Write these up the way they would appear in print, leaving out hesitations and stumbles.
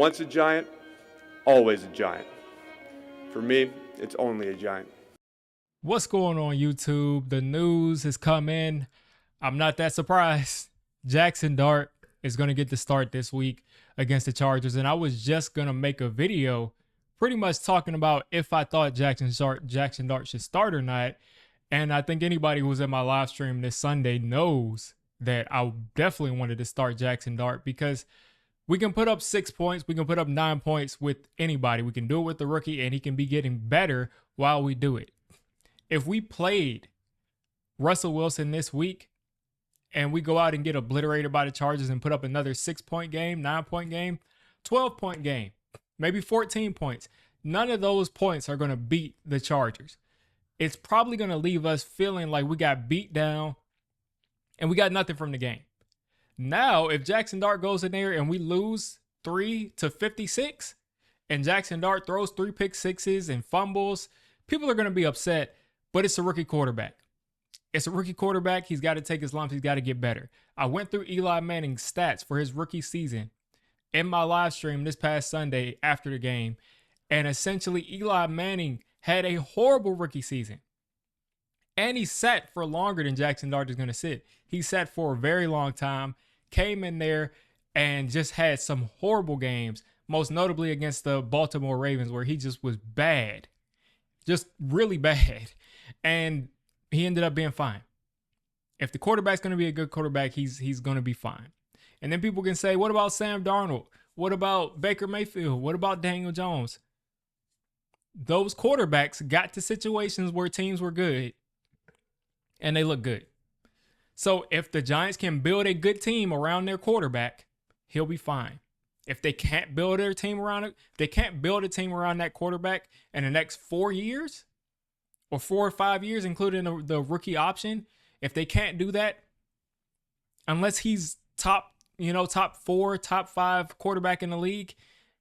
Once a giant, always a giant. For me, it's only a giant. What's going on, YouTube? The news has come in. I'm not that surprised. Jaxson Dart is going to get the start this week against the Chargers. And I was just going to make a video pretty much talking about if I thought Jaxson Dart should start or not. And I think anybody who was in my live stream this Sunday knows that I definitely wanted to start Jaxson Dart because we can put up 6 points. We can put up 9 points with anybody. We can do it with the rookie, and he can be getting better while we do it. If we played Russell Wilson this week and we go out and get obliterated by the Chargers and put up another 6-point game, 9-point game, 12-point game, maybe 14 points, none of those points are going to beat the Chargers. It's probably going to leave us feeling like we got beat down and we got nothing from the game. Now, if Jaxson Dart goes in there and we lose 3-56 and Jaxson Dart throws 3 pick sixes and fumbles, people are going to be upset. But it's a rookie quarterback. It's a rookie quarterback. He's got to take his lumps. He's got to get better. I went through Eli Manning's stats for his rookie season in my live stream this past Sunday after the game. And essentially, Eli Manning had a horrible rookie season. And he sat for longer than Jaxson Dart is going to sit. He sat for a very long time, came in there and just had some horrible games, most notably against the Baltimore Ravens, where he just was bad. Just really bad. And he ended up being fine. If the quarterback's going to be a good quarterback, he's going to be fine. And then people can say, what about Sam Darnold? What about Baker Mayfield? What about Daniel Jones? Those quarterbacks got to situations where teams were good and they look good. So if the Giants can build a good team around their quarterback, he'll be fine. If they can't build their team around it, they can't build a team around that quarterback in the next 4 years or 4 or 5 years, including the rookie option. If they can't do that, unless he's top 4, top 5 quarterback in the league,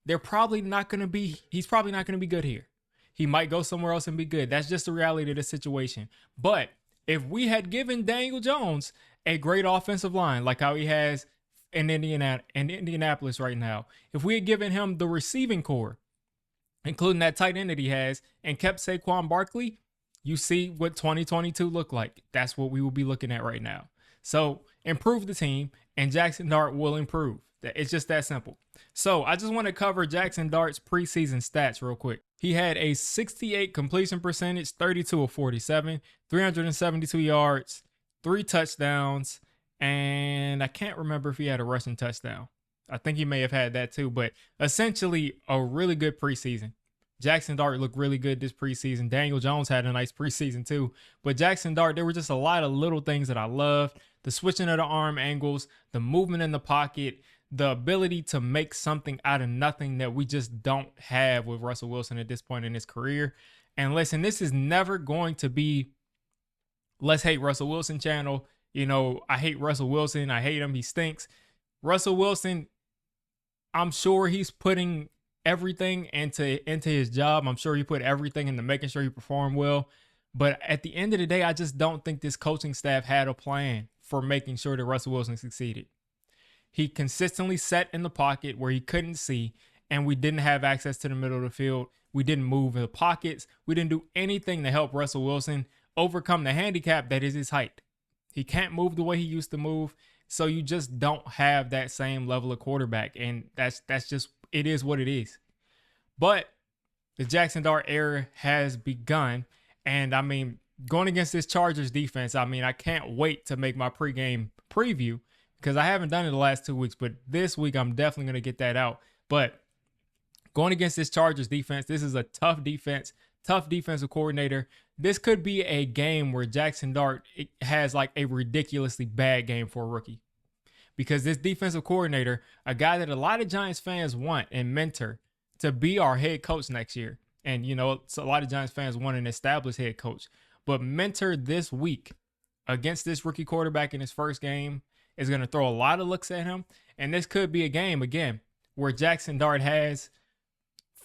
he's probably not going to be good here. He might go somewhere else and be good. That's just the reality of the situation. But if we had given Daniel Jones a great offensive line, like how he has in Indianapolis right now, if we had given him the receiving core, including that tight end that he has, and kept Saquon Barkley, you see what 2022 looked like. That's what we will be looking at right now. So improve the team, and Jaxson Dart will improve. It's just that simple. So I just want to cover Jaxson Dart's preseason stats real quick. He had a 68 completion percentage, 32 of 47, 372 yards, 3 touchdowns, and I can't remember if he had a rushing touchdown. I think he may have had that too, but essentially a really good preseason. Jaxson Dart looked really good this preseason. Daniel Jones had a nice preseason too. But Jaxson Dart, there were just a lot of little things that I loved. The switching of the arm angles, the movement in the pocket, the ability to make something out of nothing that we just don't have with Russell Wilson at this point in his career. And listen, this is never going to be Let's Hate Russell Wilson channel. You know, I hate Russell Wilson. I hate him. He stinks. Russell Wilson, I'm sure he's putting everything into his job. I'm sure he put everything into making sure he performed well. But at the end of the day, I just don't think this coaching staff had a plan for making sure that Russell Wilson succeeded. He consistently sat in the pocket where he couldn't see, and we didn't have access to the middle of the field. We didn't move in the pockets. We didn't do anything to help Russell Wilson overcome the handicap that is his height. He can't move the way he used to move. So you just don't have that same level of quarterback. And that's just, it is what it is. But the Jaxson Dart era has begun. And I mean, going against this Chargers defense, I mean, I can't wait to make my pregame preview because I haven't done it the last 2 weeks. But this week, I'm definitely going to get that out. But going against this Chargers defense, this is a tough defense, tough defensive coordinator. This could be a game where Jaxson Dart has like a ridiculously bad game for a rookie. Because this defensive coordinator, a guy that a lot of Giants fans want and mentor to be our head coach next year. And, you know, so a lot of Giants fans want an established head coach. But mentor this week against this rookie quarterback in his first game is going to throw a lot of looks at him. And this could be a game, again, where Jaxson Dart has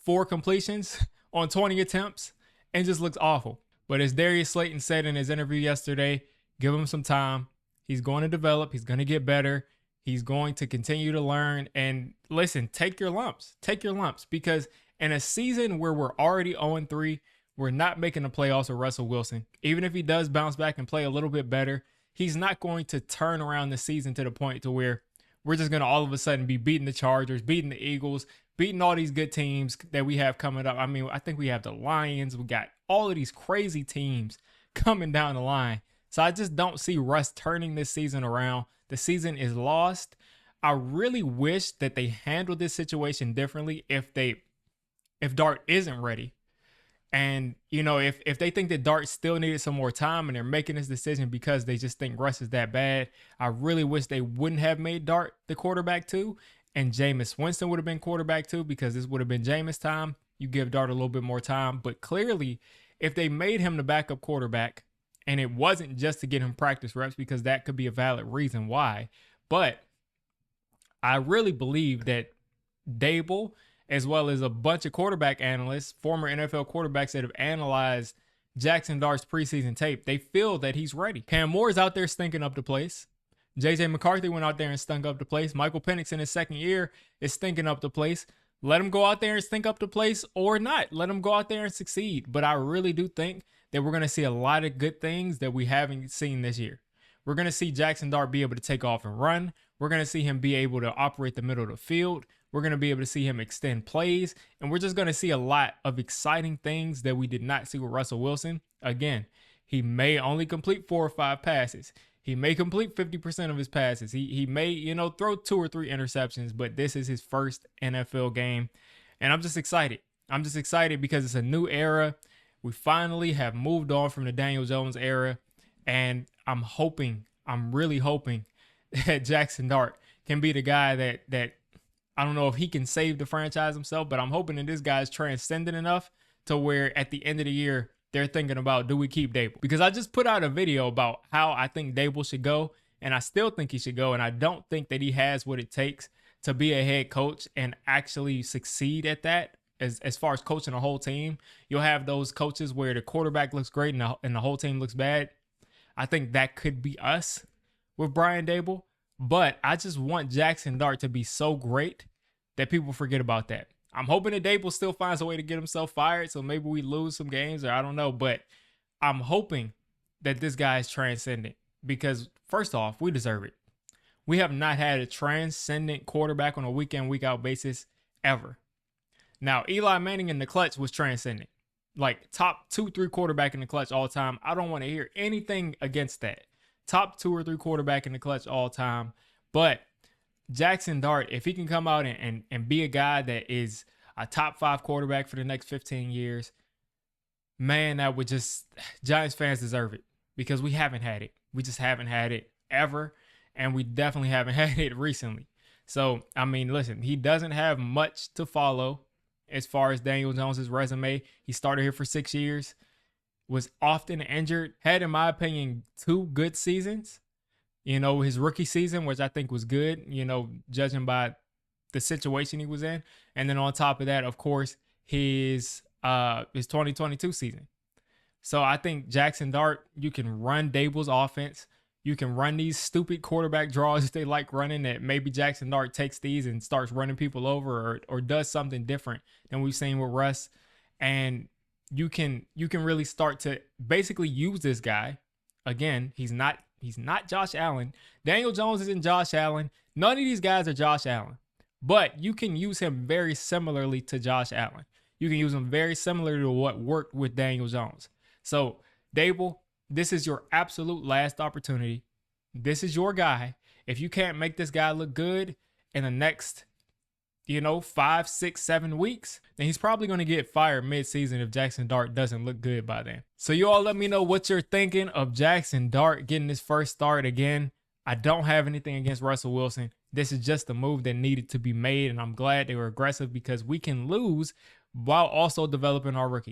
4 completions on 20 attempts and just looks awful. But as Darius Slayton said in his interview yesterday, give him some time. He's going to develop. He's going to get better. He's going to continue to learn. And listen, take your lumps. Take your lumps. Because in a season where we're already 0-3, we're not making the playoffs with Russell Wilson. Even if he does bounce back and play a little bit better, he's not going to turn around the season to the point to where we're just going to all of a sudden be beating the Chargers, beating the Eagles, beating all these good teams that we have coming up. I mean, I think we have the Lions. We got all of these crazy teams coming down the line. So I just don't see Russ turning this season around. The season is lost. I really wish that they handled this situation differently if Dart isn't ready. And, you know, if they think that Dart still needed some more time and they're making this decision because they just think Russ is that bad, I really wish they wouldn't have made Dart the quarterback 2 and Jameis Winston would have been quarterback 2 because this would have been Jameis' time. You give Dart a little bit more time. But clearly, if they made him the backup quarterback, and it wasn't just to get him practice reps, because that could be a valid reason why, but I really believe that Dable, as well as a bunch of quarterback analysts, former NFL quarterbacks that have analyzed Jaxson Dart's preseason tape, they feel that he's ready. Cam Moore's out there stinking up the place. J.J. McCarthy went out there and stunk up the place. Michael Penix in his second year is stinking up the place. Let him go out there and stink up the place or not. Let him go out there and succeed. But I really do think that we're going to see a lot of good things that we haven't seen this year. We're going to see Jaxson Dart be able to take off and run. We're going to see him be able to operate the middle of the field. We're going to be able to see him extend plays. And we're just going to see a lot of exciting things that we did not see with Russell Wilson. Again, he may only complete 4 or 5 passes. He may complete 50% of his passes. He may, throw 2 or 3 interceptions, but this is his first NFL game. And I'm just excited. I'm just excited because it's a new era. We finally have moved on from the Daniel Jones era. And I'm really hoping that Jaxson Dart can be the guy that I don't know if he can save the franchise himself, but I'm hoping that this guy is transcendent enough to where at the end of the year, they're thinking about, do we keep Dable? Because I just put out a video about how I think Dable should go, and I still think he should go, and I don't think that he has what it takes to be a head coach and actually succeed at that. As far as coaching a whole team, you'll have those coaches where the quarterback looks great and the whole team looks bad. I think that could be us with Brian Dable, but I just want Jaxson Dart to be so great that people forget about that. I'm hoping that Dable still finds a way to get himself fired, so maybe we lose some games, or I don't know, but I'm hoping that this guy is transcendent because, first off, we deserve it. We have not had a transcendent quarterback on a week-in, week-out basis ever. Now, Eli Manning in the clutch was transcendent. Like, top 2-3 quarterback in the clutch all time. I don't want to hear anything against that. Top 2 or 3 quarterback in the clutch all time. But Jaxson Dart, if he can come out and be a guy that is a top 5 quarterback for the next 15 years, man, that would just, Giants fans deserve it because we haven't had it. We just haven't had it ever, and we definitely haven't had it recently. So, I mean, listen, he doesn't have much to follow as far as Daniel Jones's resume. He started here for 6 years, was often injured, had, in my opinion, 2 good seasons. His rookie season, which I think was good, judging by the situation he was in. And then on top of that, of course, his 2022 season. So I think Jaxson Dart, you can run Dable's offense. You can run these stupid quarterback draws if they like running, that maybe Jaxson Dart takes these and starts running people over or does something different than we've seen with Russ. And you can really start to basically use this guy. Again, he's not Josh Allen. Daniel Jones isn't Josh Allen. None of these guys are Josh Allen. But you can use him very similarly to Josh Allen. You can use him very similar to what worked with Daniel Jones. So, Dable, this is your absolute last opportunity. This is your guy. If you can't make this guy look good in the next, 5, 6, 7 weeks, then he's probably going to get fired mid-season if Jaxson Dart doesn't look good by then. So you all let me know what you're thinking of Jaxson Dart getting his first start again. I don't have anything against Russell Wilson. This is just a move that needed to be made, and I'm glad they were aggressive because we can lose while also developing our rookie.